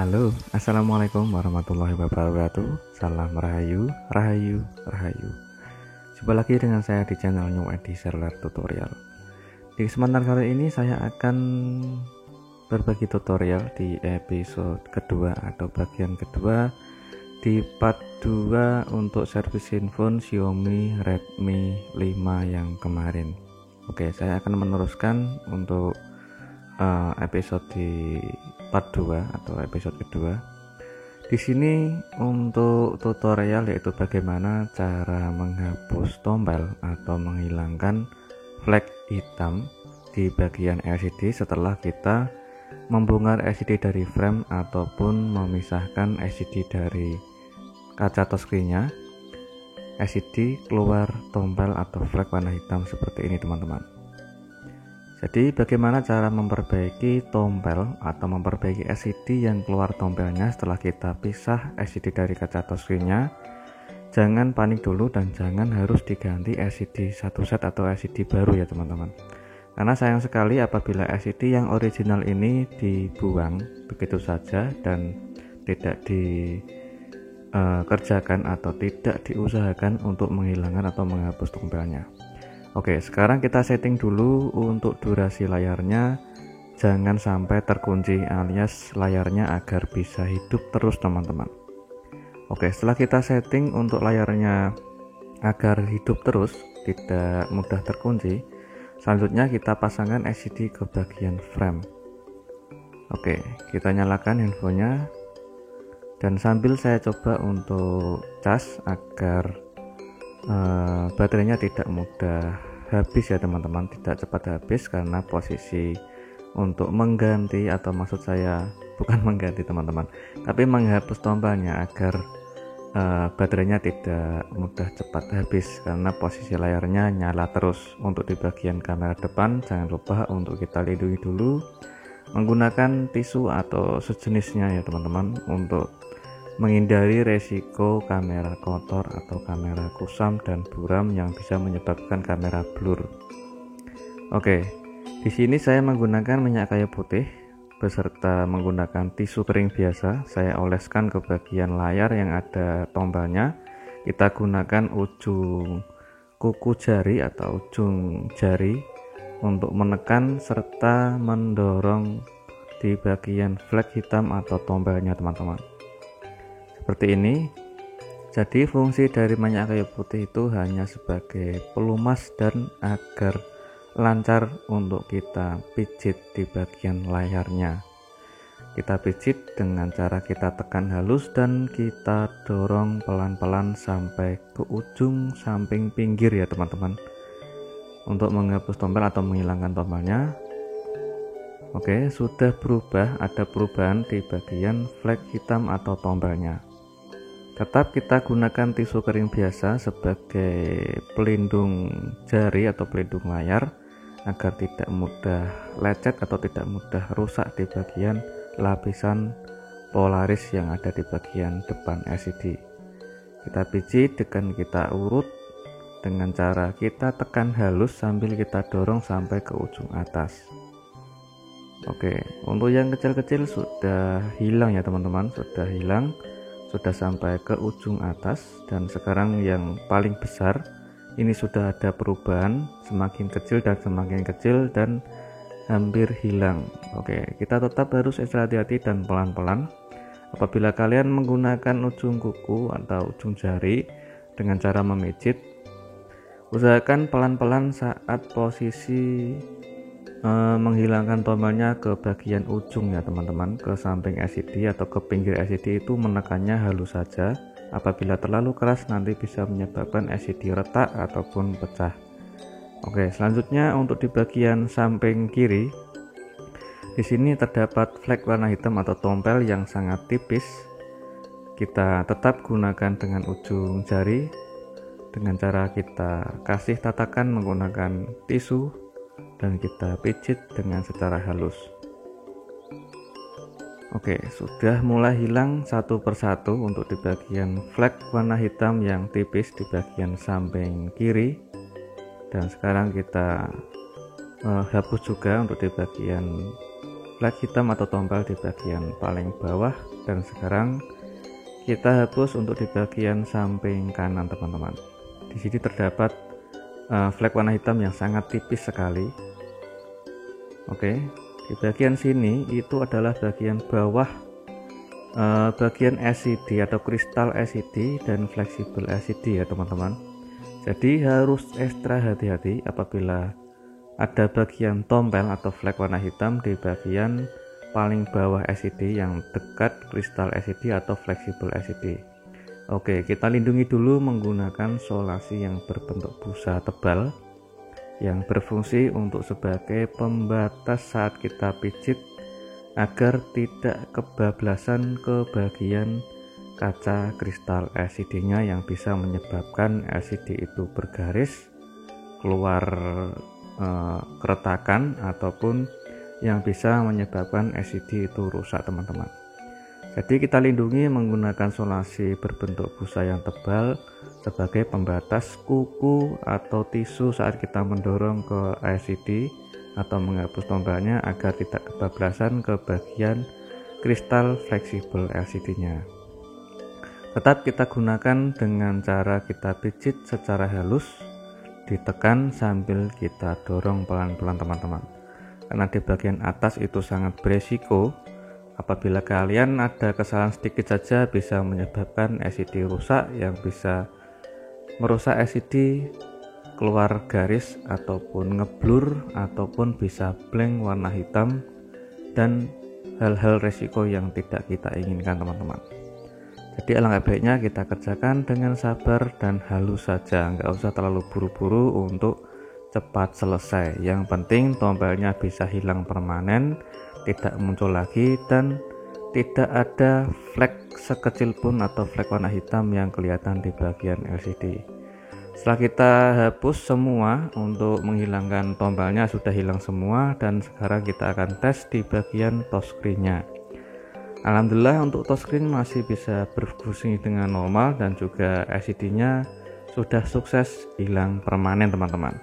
Halo, assalamualaikum warahmatullahi wabarakatuh. Salam rahayu, rahayu, rahayu. Jumpa lagi dengan saya di channel New Edi Serler Tutorial. Di kesempatan kali ini saya akan berbagi tutorial di episode kedua atau bagian kedua di part 2 untuk servis handphone Xiaomi Redmi 5 yang kemarin. Oke, saya akan meneruskan untuk episode di part 2 atau episode kedua. Di sini untuk tutorial yaitu bagaimana cara menghapus tombol atau menghilangkan flag hitam di bagian LCD setelah kita membongkar LCD dari frame ataupun memisahkan LCD dari kaca touchscreen-nya. LCD keluar tombol atau flag warna hitam seperti ini, teman-teman. Jadi bagaimana cara memperbaiki tombol atau memperbaiki LCD yang keluar tombelnya setelah kita pisah LCD dari kaca touchscreen-nya. Jangan panik dulu dan jangan harus diganti LCD satu set atau LCD baru ya teman-teman. Karena sayang sekali apabila LCD yang original ini dibuang begitu saja dan tidak dikerjakan atau tidak diusahakan untuk menghilangkan atau menghapus tombelnya. Oke, sekarang kita setting dulu untuk durasi layarnya, jangan sampai terkunci alias layarnya agar bisa hidup terus teman-teman. Oke, setelah kita setting untuk layarnya agar hidup terus, tidak mudah terkunci, selanjutnya kita pasangkan LCD ke bagian frame. Oke, kita nyalakan handphonenya dan sambil saya coba untuk cas agar baterainya tidak mudah habis ya teman-teman, tidak cepat habis karena posisi untuk mengganti atau maksud saya bukan mengganti teman-teman, tapi menghapus tombolnya agar baterainya tidak mudah cepat habis karena posisi layarnya nyala terus. Untuk di bagian kamera depan jangan lupa untuk kita lindungi dulu menggunakan tisu atau sejenisnya ya teman-teman, untuk menghindari resiko kamera kotor atau kamera kusam dan buram yang bisa menyebabkan kamera blur. Oke, di sini saya menggunakan minyak kayu putih beserta menggunakan tisu kering biasa. Saya oleskan ke bagian layar yang ada tombolnya. Kita gunakan ujung kuku jari atau ujung jari untuk menekan serta mendorong di bagian flag hitam atau tombolnya teman-teman. Seperti ini. Jadi fungsi dari minyak kayu putih itu hanya sebagai pelumas dan agar lancar untuk kita pijit di bagian layarnya. Kita pijit dengan cara kita tekan halus dan kita dorong pelan-pelan sampai ke ujung samping pinggir ya teman-teman, untuk menghapus tombol atau menghilangkan tombolnya. Oke, sudah berubah, ada perubahan di bagian flag hitam atau tombolnya. Tetap kita gunakan tisu kering biasa sebagai pelindung jari atau pelindung layar agar tidak mudah lecet atau tidak mudah rusak di bagian lapisan polaris yang ada di bagian depan LCD. Kita pijit dengan kita urut dengan cara kita tekan halus sambil kita dorong sampai ke ujung atas. Oke, untuk yang kecil-kecil sudah hilang ya teman-teman, sudah hilang, sudah sampai ke ujung atas. Dan sekarang yang paling besar ini sudah ada perubahan, semakin kecil dan hampir hilang. Oke, kita tetap harus ekstra hati-hati dan pelan-pelan. Apabila kalian menggunakan ujung kuku atau ujung jari dengan cara memijit, usahakan pelan-pelan saat posisi menghilangkan tombolnya ke bagian ujung ya teman-teman, ke samping LCD atau ke pinggir LCD itu menekannya halus saja. Apabila terlalu keras nanti bisa menyebabkan LCD retak ataupun pecah. Oke, selanjutnya untuk di bagian samping kiri, di sini terdapat flag warna hitam atau tombol yang sangat tipis. Kita tetap gunakan dengan ujung jari dengan cara kita kasih tatakan menggunakan tisu dan kita pijit dengan secara halus. Oke, sudah mulai hilang satu persatu untuk di bagian flag warna hitam yang tipis di bagian samping kiri. Dan sekarang kita hapus juga untuk di bagian flag hitam atau tombol di bagian paling bawah, dan sekarang kita hapus untuk di bagian samping kanan teman-teman. Di sini terdapat flag warna hitam yang sangat tipis sekali. Oke, di bagian sini itu adalah bagian bawah, bagian LCD atau kristal LCD dan fleksibel LCD ya teman-teman. Jadi harus ekstra hati-hati apabila ada bagian tombel atau flag warna hitam di bagian paling bawah LCD yang dekat kristal LCD atau fleksibel LCD. Oke, kita lindungi dulu menggunakan solasi yang berbentuk busa tebal yang berfungsi untuk sebagai pembatas saat kita pijit agar tidak kebablasan ke bagian kaca kristal LCD-nya yang bisa menyebabkan LCD itu bergaris, keluar keretakan, ataupun yang bisa menyebabkan LCD itu rusak teman-teman. Jadi kita lindungi menggunakan solasi berbentuk busa yang tebal sebagai pembatas kuku atau tisu saat kita mendorong ke LCD atau menghapus tombelnya agar tidak kebablasan ke bagian kristal fleksibel LCD-nya. Tetap kita gunakan dengan cara kita pijit secara halus, ditekan sambil kita dorong pelan-pelan teman-teman. Karena di bagian atas itu sangat beresiko. Apabila kalian ada kesalahan sedikit saja bisa menyebabkan LCD rusak yang bisa merusak LCD, keluar garis ataupun ngeblur ataupun bisa blank warna hitam dan hal-hal resiko yang tidak kita inginkan teman-teman. Jadi alangkah baiknya kita kerjakan dengan sabar dan halus saja, nggak usah terlalu buru-buru untuk cepat selesai. Yang penting tombelnya bisa hilang permanen, tidak muncul lagi, dan tidak ada flag sekecil pun atau flag warna hitam yang kelihatan di bagian LCD. Setelah kita hapus semua untuk menghilangkan tombelnya sudah hilang semua, dan sekarang kita akan tes di bagian touchscreen-nya. Alhamdulillah untuk touchscreen masih bisa berfungsi dengan normal dan juga LCD-nya sudah sukses hilang permanen teman-teman.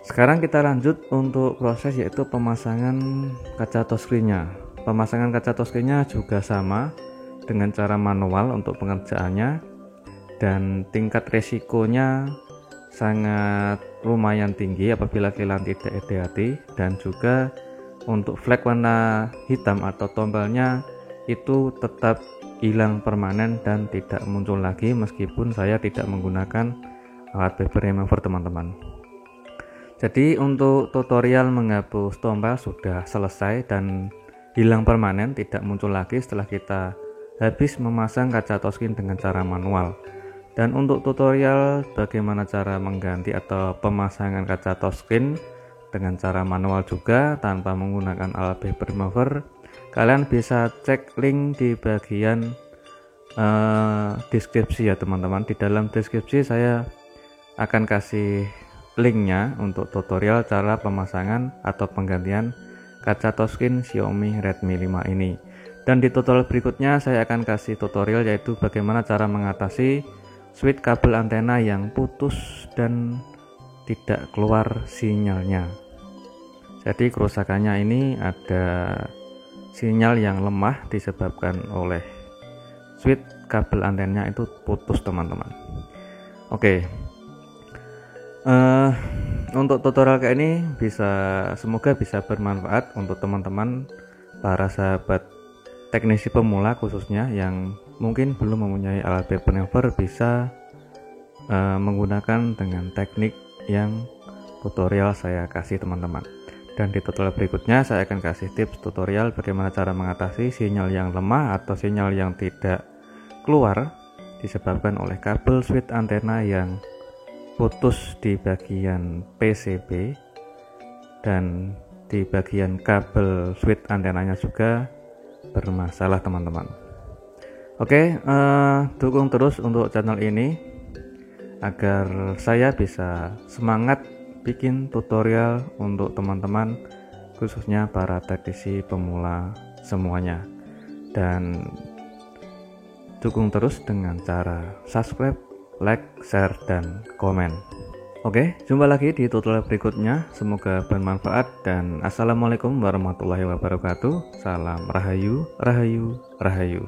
Sekarang kita lanjut untuk proses yaitu pemasangan kaca touchscreen-nya. Pemasangan kaca touchscreen-nya juga sama dengan cara manual untuk pengerjaannya, dan tingkat resikonya sangat lumayan tinggi apabila kalian tidak hati-hati, dan juga untuk flag warna hitam atau tombelnya itu tetap hilang permanen dan tidak muncul lagi meskipun saya tidak menggunakan alat paper remover teman-teman. Jadi untuk tutorial menghapus tombel sudah selesai dan hilang permanen, tidak muncul lagi setelah kita habis memasang kaca touchscreen dengan cara manual. Dan untuk tutorial bagaimana cara mengganti atau pemasangan kaca touchscreen dengan cara manual juga tanpa menggunakan alat paper remover, kalian bisa cek link di bagian deskripsi ya teman-teman. Di dalam deskripsi saya akan kasih linknya untuk tutorial cara pemasangan atau penggantian kaca touchscreen Xiaomi Redmi 5 ini. Dan di tutorial berikutnya saya akan kasih tutorial yaitu bagaimana cara mengatasi switch kabel antena yang putus dan tidak keluar sinyalnya. Jadi kerusakannya ini ada sinyal yang lemah disebabkan oleh switch kabel antenanya itu putus teman-teman. Oke. Untuk tutorial kayak ini semoga bisa bermanfaat untuk teman-teman para sahabat teknisi pemula khususnya yang mungkin belum mempunyai alat paper remover, bisa menggunakan dengan teknik yang tutorial saya kasih teman-teman. Dan di tutorial berikutnya saya akan kasih tips tutorial bagaimana cara mengatasi sinyal yang lemah atau sinyal yang tidak keluar disebabkan oleh kabel switch antena yang putus di bagian PCB, dan di bagian kabel switch antenanya juga bermasalah teman-teman. Oke, dukung terus untuk channel ini agar saya bisa semangat bikin tutorial untuk teman-teman khususnya para teknisi pemula semuanya, dan dukung terus dengan cara subscribe, like, share, dan komen. Oke, jumpa lagi di tutorial berikutnya. Semoga bermanfaat dan assalamualaikum warahmatullahi wabarakatuh. Salam rahayu, rahayu, rahayu.